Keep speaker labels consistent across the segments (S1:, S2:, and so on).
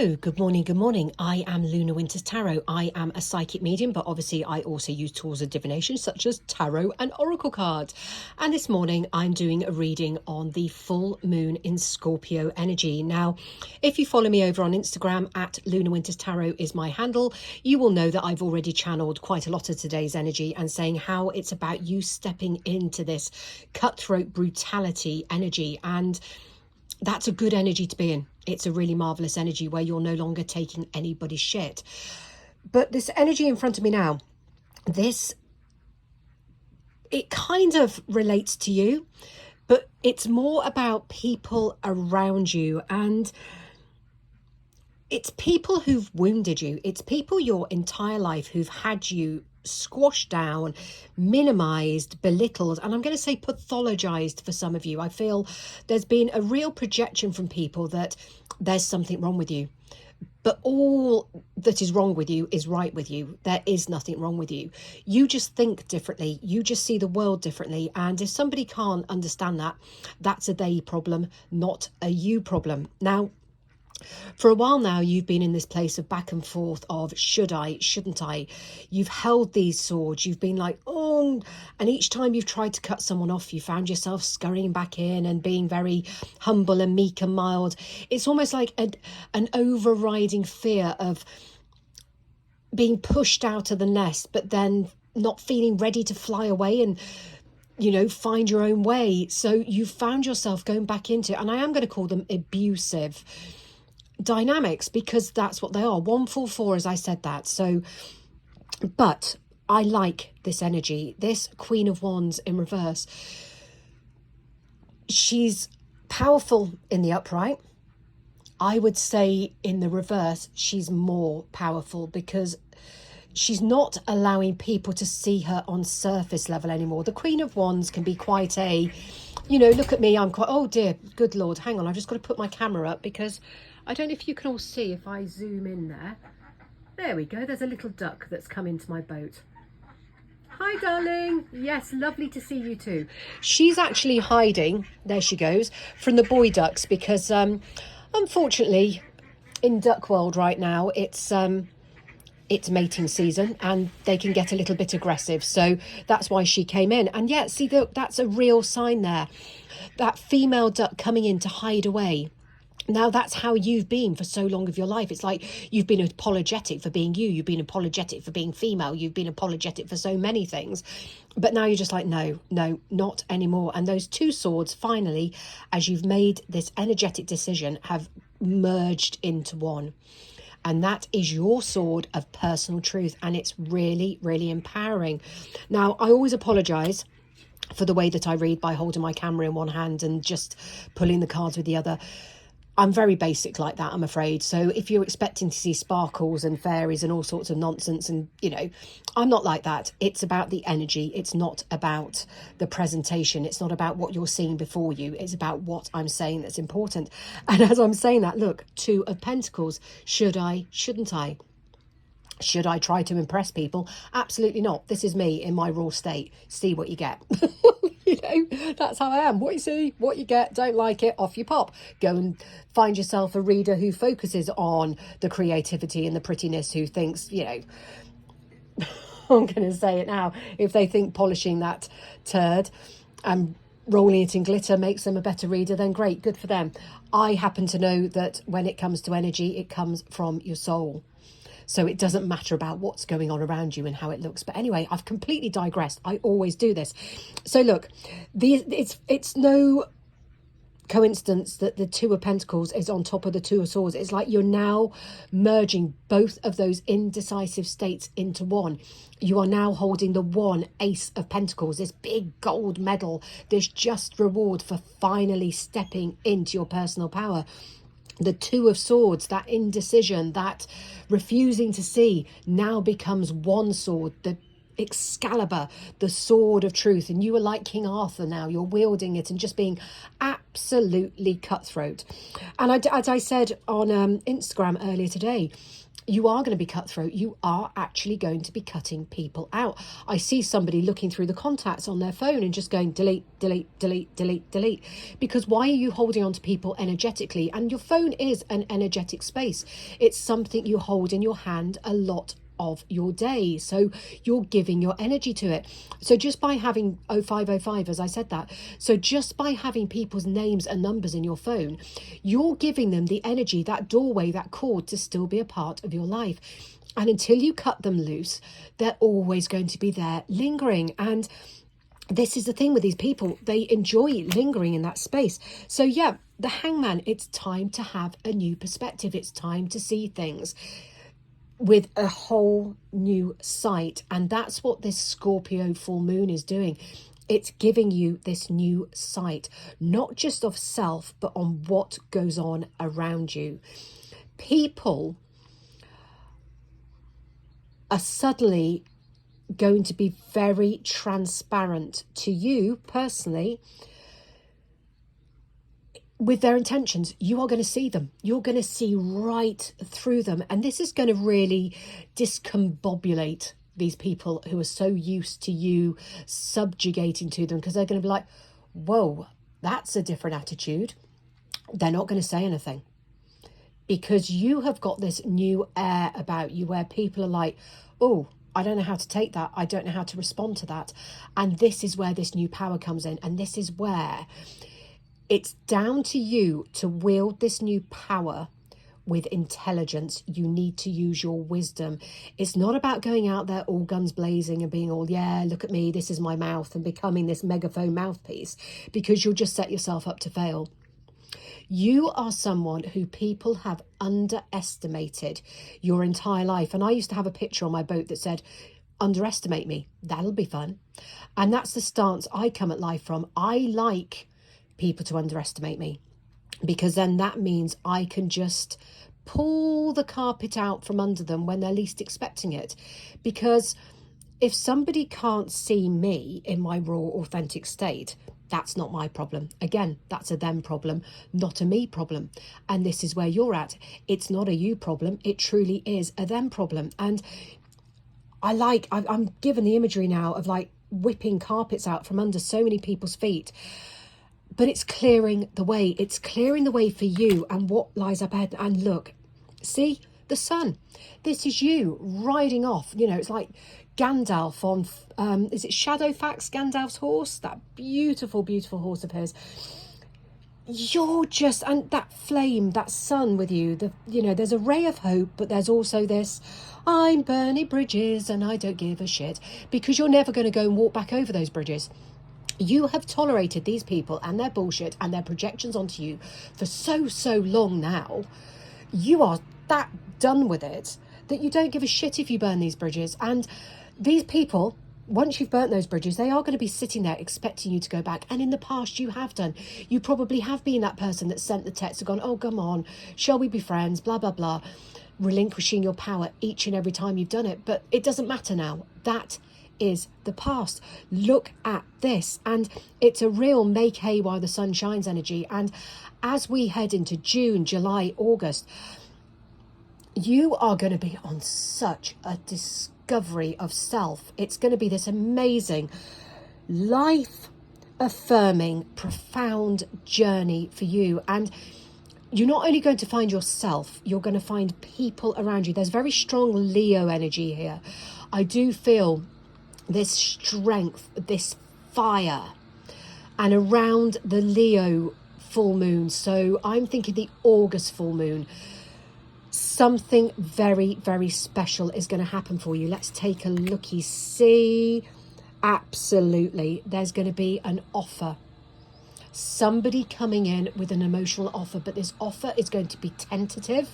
S1: Oh, good morning, good morning. I am Luna Winters Tarot. I am a psychic medium, but obviously I also use tools of divination such as tarot and oracle cards. And this morning I'm doing a reading on the full moon in Scorpio energy. Now, if you follow me over on Instagram at Luna Winters Tarot is my handle, you will know that I've already channeled quite a lot of today's energy and saying how it's about you stepping into this cutthroat brutality energy. And that's a good energy to be in. It's a really marvelous energy where you're no longer taking anybody's shit. But this energy in front of me now, it kind of relates to you, but it's more about people around you, and it's people who've wounded you. It's people your entire life who've had you squashed down, minimized, belittled, and I'm going to say pathologized for some of you. I feel there's been a real projection from people that there's something wrong with you. But all that is wrong with you is right with you. There is nothing wrong with you. You just think differently. You just see the world differently. And if somebody can't understand that, that's a they problem, not a you problem. Now, for a while now, you've been in this place of back and forth of should I, shouldn't I? You've held these swords. You've been like, oh, and each time you've tried to cut someone off, you found yourself scurrying back in and being very humble and meek and mild. It's almost like an overriding fear of being pushed out of the nest, but then not feeling ready to fly away and find your own way. So you found yourself going back into, and I am going to call them abusive dynamics, because that's what they are. 144, as I said that. So, but I like this energy. This Queen of Wands in reverse, she's powerful in the upright. I would say in the reverse, she's more powerful because she's not allowing people to see her on surface level anymore. The Queen of Wands can be quite a, look at me, I'm quite, oh dear, good Lord, hang on, I've just got to put my camera up because I don't know if you can all see if I zoom in there. There we go, there's a little duck that's come into my boat. Hi, darling. Yes, lovely to see you too. She's actually hiding, there she goes, from the boy ducks because unfortunately in duck world right now it's mating season and they can get a little bit aggressive. So that's why she came in. And yeah, see, that's a real sign there. That female duck coming in to hide away. Now, that's how you've been for so long of your life. It's like you've been apologetic for being you. You've been apologetic for being female. You've been apologetic for so many things. But now you're just like, no, not anymore. And those two swords, finally, as you've made this energetic decision, have merged into one. And that is your sword of personal truth. And it's really, really empowering. Now, I always apologize for the way that I read by holding my camera in one hand and just pulling the cards with the other. I'm very basic like that, I'm afraid. So if you're expecting to see sparkles and fairies and all sorts of nonsense, and I'm not like that. It's about the energy. It's not about the presentation. It's not about what you're seeing before you. It's about what I'm saying that's important. And as I'm saying that, look, Two of Pentacles. Should I? Shouldn't I? Should I try to impress people? Absolutely not. This is me in my raw state. See what you get. That's how I am. What you see, what you get. Don't like it, off you pop. Go and find yourself a reader who focuses on the creativity and the prettiness, who thinks, I'm going to say it now, if they think polishing that turd and rolling it in glitter makes them a better reader, then great, good for them. I happen to know that when it comes to energy, it comes from your soul. So it doesn't matter about what's going on around you and how it looks. But anyway, I've completely digressed. I always do this. So look, it's no coincidence that the Two of Pentacles is on top of the Two of Swords. It's like you're now merging both of those indecisive states into one. You are now holding the one Ace of Pentacles, this big gold medal, this just reward for finally stepping into your personal power. The Two of Swords, that indecision, that refusing to see, now becomes one sword. Excalibur, the sword of truth, and you are like King Arthur now. You're wielding it and just being absolutely cutthroat. And as I said on Instagram earlier today, you are going to be cutthroat. You are actually going to be cutting people out. I see somebody looking through the contacts on their phone and just going delete, delete, delete, delete, delete. Because why are you holding on to people energetically? And your phone is an energetic space. It's something you hold in your hand a lot of your day, so you're giving your energy to it. So just by having 0505, as I said that, so just by having people's names and numbers in your phone, you're giving them the energy, that doorway, that cord to still be a part of your life. And until you cut them loose, they're always going to be there lingering. And this is the thing with these people, they enjoy lingering in that space. So yeah, the Hangman, it's time to have a new perspective. It's time to see things with a whole new sight. And that's what this Scorpio full moon is doing. It's giving you this new sight, not just of self, but on what goes on around you. People are suddenly going to be very transparent to you personally with their intentions. You are going to see them. You're going to see right through them. And this is going to really discombobulate these people who are so used to you subjugating to them, because they're going to be like, whoa, that's a different attitude. They're not going to say anything because you have got this new air about you where people are like, oh, I don't know how to take that. I don't know how to respond to that. And this is where this new power comes in. And this is where it's down to you to wield this new power with intelligence. You need to use your wisdom. It's not about going out there all guns blazing and being all, yeah, look at me, this is my mouth, and becoming this megaphone mouthpiece, because you'll just set yourself up to fail. You are someone who people have underestimated your entire life. And I used to have a picture on my boat that said, underestimate me, that'll be fun. And that's the stance I come at life from. I like people to underestimate me, because then that means I can just pull the carpet out from under them when they're least expecting it. Because if somebody can't see me in my raw, authentic state, that's not my problem. Again, that's a them problem, not a me problem. And this is where you're at. It's not a you problem. It truly is a them problem. And I'm given the imagery now of like whipping carpets out from under so many people's feet. But it's clearing the way. It's clearing the way for you and what lies up ahead. And look, see the sun. This is you riding off. You know, it's like Gandalf on, is it Shadowfax, Gandalf's horse? That beautiful, beautiful horse of his. You're just, and that flame, that sun with you, there's a ray of hope, but there's also this, I'm burning bridges and I don't give a shit, because you're never going to go and walk back over those bridges. You have tolerated these people and their bullshit and their projections onto you for so long now. You are that done with it that you don't give a shit if you burn these bridges. And these people, once you've burnt those bridges, they are going to be sitting there expecting you to go back. And in the past, you have done. You probably have been that person that sent the text and gone, oh, come on, shall we be friends, blah, blah, blah, relinquishing your power each and every time you've done it. But it doesn't matter now. That is the past. Look at this, and it's a real make hay while the sun shines energy. And as we head into June, July, August, you are going to be on such a discovery of self. It's going to be this amazing, life affirming, profound journey for you. And you're not only going to find yourself, you're going to find people around you. There's very strong Leo energy here. I do feel this strength, this fire, and around the Leo full moon. So I'm thinking the August full moon, something very, very special is going to happen for you. Let's take a looky see. Absolutely. There's going to be an offer. Somebody coming in with an emotional offer, but this offer is going to be tentative,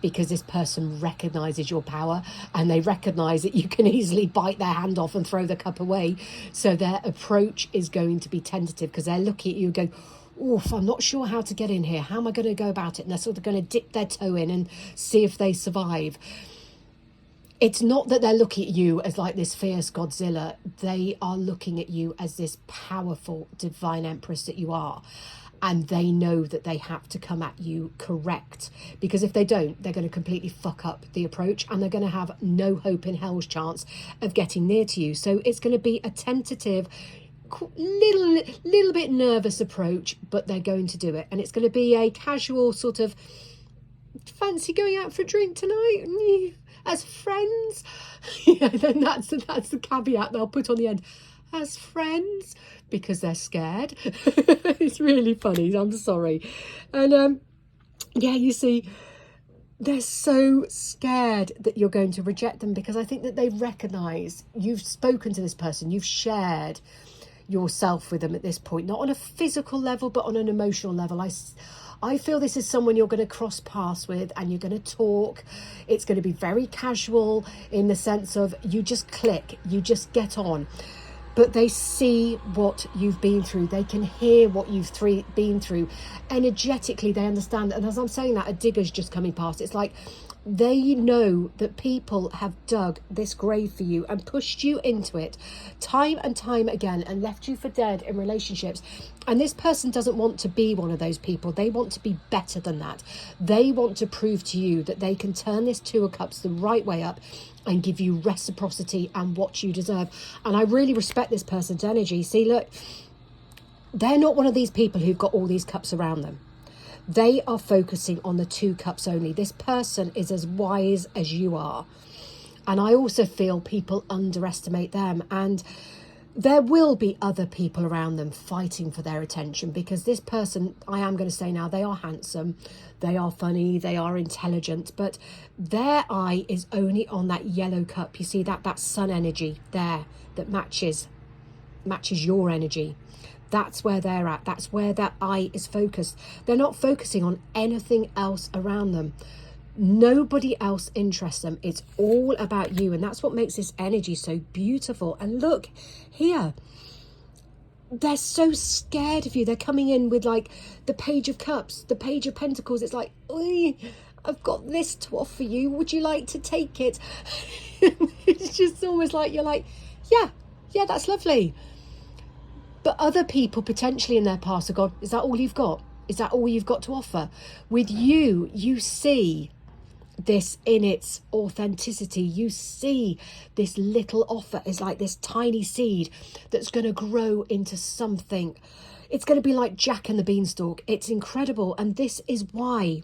S1: because this person recognizes your power and they recognize that you can easily bite their hand off and throw the cup away. So their approach is going to be tentative, because they're looking at you and going, oof, I'm not sure how to get in here. How am I going to go about it? And they're sort of going to dip their toe in and see if they survive. It's not that they're looking at you as like this fierce Godzilla. They are looking at you as this powerful divine empress that you are. And they know that they have to come at you correct, because if they don't, they're going to completely fuck up the approach, and they're going to have no hope in hell's chance of getting near to you. So it's going to be a tentative, little bit nervous approach, but they're going to do it. And it's going to be a casual sort of, fancy going out for a drink tonight as friends? Yeah, then that's the caveat they'll put on the end. As friends, because they're scared. It's really funny, I'm sorry. And yeah, you see, they're so scared that you're going to reject them, because I think that they recognise you've spoken to this person, you've shared yourself with them at this point, not on a physical level but on an emotional level. I feel this is someone you're going to cross paths with, and you're going to talk. It's going to be very casual in the sense of you just click, you just get on. But they see what you've been through. They can hear what you've been through. Energetically, they understand. And as I'm saying that, a digger's just coming past. It's like they know that people have dug this grave for you and pushed you into it time and time again and left you for dead in relationships. And this person doesn't want to be one of those people. They want to be better than that. They want to prove to you that they can turn this Two of Cups the right way up and give you reciprocity and what you deserve. And I really respect this person's energy. See, look, they're not one of these people who've got all these cups around them. They are focusing on the 2 cups only. This person is as wise as you are. And I also feel people underestimate them. And there will be other people around them fighting for their attention, because this person, I am going to say now, they are handsome, they are funny, they are intelligent, but their eye is only on that yellow cup. You see that sun energy there that matches your energy. That's where they're at. That's where their eye is focused. They're not focusing on anything else around them. Nobody else interests them. It's all about you. And that's what makes this energy so beautiful. And look here, they're so scared of you. They're coming in with like the Page of Cups, the Page of Pentacles. It's like, I've got this to offer you. Would you like to take it? It's just almost like you're like, yeah, that's lovely. But other people potentially in their past have gone, is that all you've got? Is that all you've got to offer? With you, you see this in its authenticity. You see this little offer is like this tiny seed that's going to grow into something. It's going to be like Jack and the Beanstalk. It's incredible. And this is why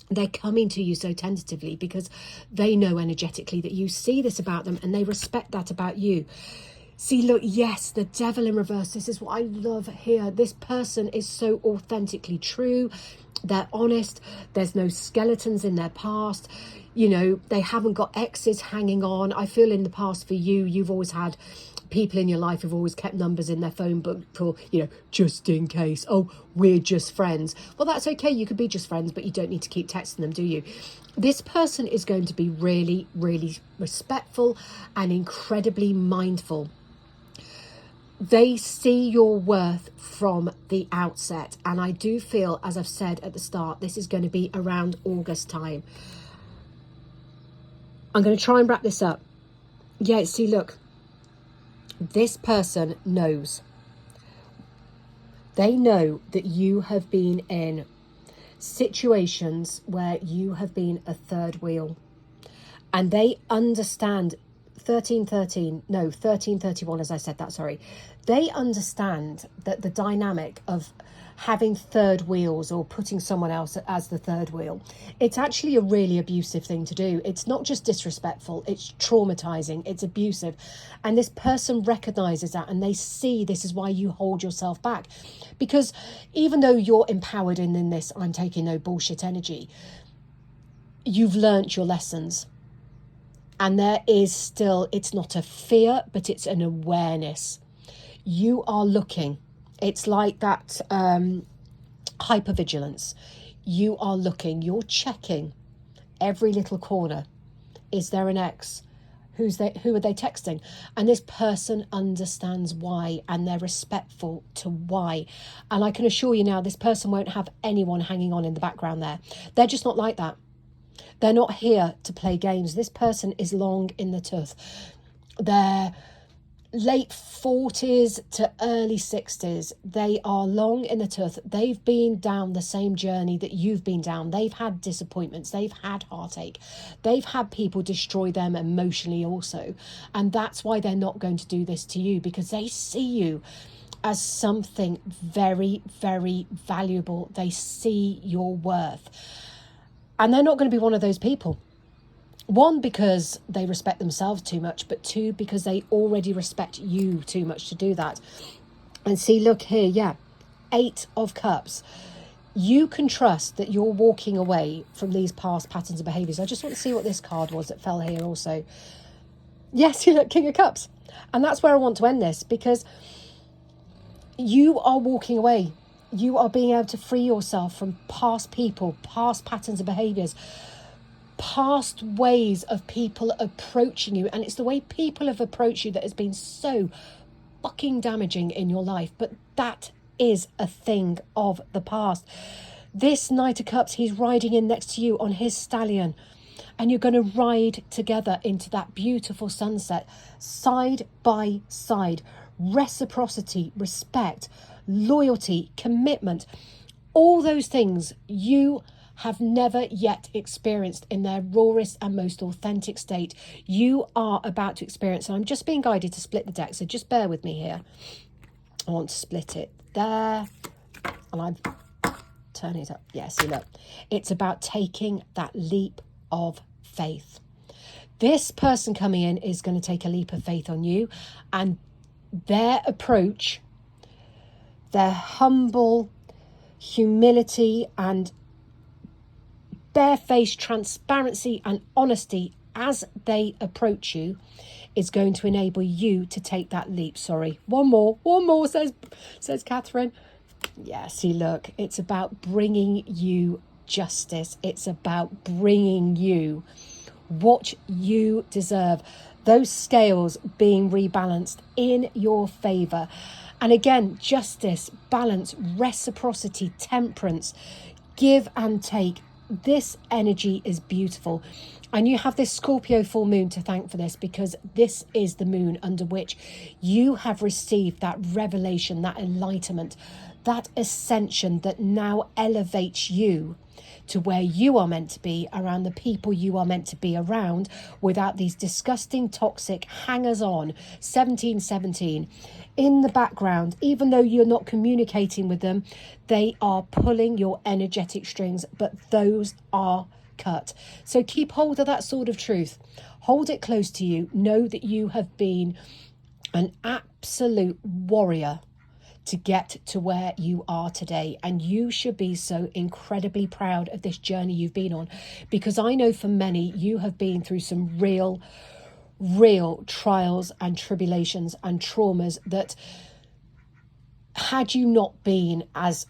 S1: they're coming to you so tentatively, because they know energetically that you see this about them and they respect that about you. See, look, yes, the Devil in reverse. This is what I love here. This person is so authentically true. They're honest. There's no skeletons in their past. You know, they haven't got exes hanging on. I feel in the past for you, you've always had people in your life who've always kept numbers in their phone book for, you know, just in case. Oh, we're just friends. Well, that's okay. You could be just friends, but you don't need to keep texting them, do you? This person is going to be really, really respectful and incredibly mindful. They see your worth from the outset. And I do feel, as I've said at the start, this is going to be around August time. I'm going to try and wrap this up. Yeah, see, look, this person knows. They know that you have been in situations where you have been a third wheel. And they understand 1331, as I said that, sorry. They understand that the dynamic of having third wheels or putting someone else as the third wheel, it's actually a really abusive thing to do. It's not just disrespectful, it's traumatizing, it's abusive. And this person recognizes that, and they see this is why you hold yourself back. Because even though you're empowered in this, I'm taking no bullshit energy, you've learnt your lessons. And there is still, it's not a fear, but it's an awareness. You are looking. It's like that hypervigilance. You are looking, you're checking every little corner. Is there an ex? Who are they texting? And this person understands why, and they're respectful to why. And I can assure you now, this person won't have anyone hanging on in the background there. They're just not like that. They're not here to play games. This person is long in the tooth. They're late 40s to early 60s. They are long in the tooth. They've been down the same journey that you've been down. They've had disappointments. They've had heartache. They've had people destroy them emotionally also. And that's why they're not going to do this to you, because they see you as something very, very valuable. They see your worth. And they're not going to be one of those people. One, because they respect themselves too much, but two, because they already respect you too much to do that. And see, look here, yeah, 8 of Cups. You can trust that you're walking away from these past patterns of behaviours. I just want to see what this card was that fell here also. Yes, you look, King of Cups. And that's where I want to end this, because you are walking away. You are being able to free yourself from past people, past patterns of behaviours, past ways of people approaching you. And it's the way people have approached you that has been so fucking damaging in your life. But that is a thing of the past. This Knight of Cups, he's riding in next to you on his stallion. And you're going to ride together into that beautiful sunset, side by side. Reciprocity, respect, loyalty, commitment, all those things you have never yet experienced in their rawest and most authentic state. You are about to experience, and I'm just being guided to split the deck, so just bear with me here. I want to split it there, and I'm turning it up. Yeah, see, look, it's about taking that leap of faith. This person coming in is going to take a leap of faith on you, and their approach, their humble humility and barefaced transparency and honesty as they approach you is going to enable you to take that leap. Sorry, one more, says Catherine. Yeah, see, look, it's about bringing you justice. It's about bringing you what you deserve. Those scales being rebalanced in your favour. And again, justice, balance, reciprocity, temperance, give and take. This energy is beautiful. And you have this Scorpio full moon to thank for this, because this is the moon under which you have received that revelation, that enlightenment, that ascension that now elevates you to where you are meant to be, around the people you are meant to be around, without these disgusting, toxic hangers-on 1717 in the background. Even though you're not communicating with them, they are pulling your energetic strings, but those are cut. So keep hold of that sword of truth. Hold it close to you. Know that you have been an absolute warrior to get to where you are today, and you should be so incredibly proud of this journey you've been on, because I know for many you have been through some real trials and tribulations and traumas that, had you not been as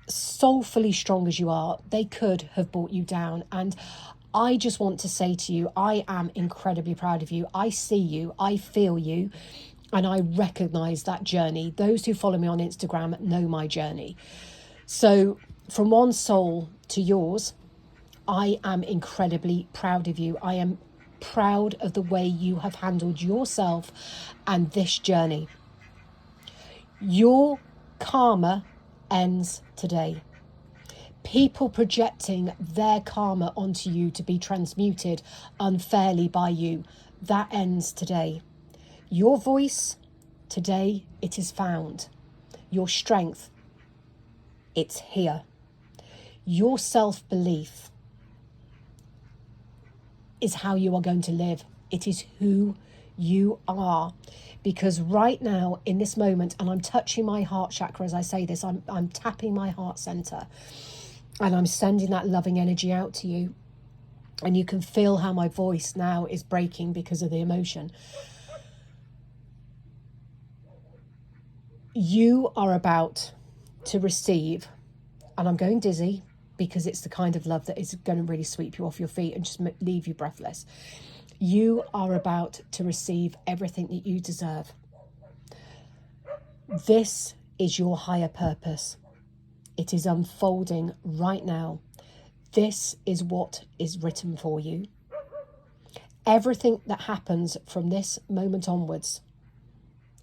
S1: soulfully strong as you are, they could have brought you down. And I just want to say to you, I am incredibly proud of you. I see you, I feel you, and I recognise that journey. Those who follow me on Instagram know my journey. So from one soul to yours, I am incredibly proud of you. I am proud of the way you have handled yourself and this journey. Your karma ends today. People projecting their karma onto you to be transmuted unfairly by you, that ends today. Your voice, today it is found. Your strength, it's here. Your self-belief is how you are going to live. It is who you are. Because right now, in this moment, and I'm touching my heart chakra as I say this, I'm tapping my heart center, and I'm sending that loving energy out to you. And you can feel how my voice now is breaking because of the emotion. You are about to receive, and I'm going dizzy because it's the kind of love that is going to really sweep you off your feet and just leave you breathless. You are about to receive everything that you deserve. This is your higher purpose. It is unfolding right now. This is what is written for you. Everything that happens from this moment onwards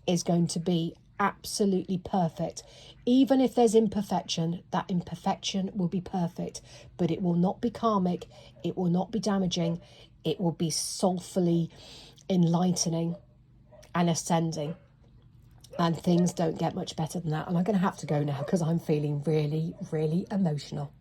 S1: is going to be absolutely perfect. Even if there's imperfection, that imperfection will be perfect, but it will not be karmic, it will not be damaging, it will be soulfully enlightening and ascending. And things don't get much better than that. And I'm going to have to go now because I'm feeling really, really emotional.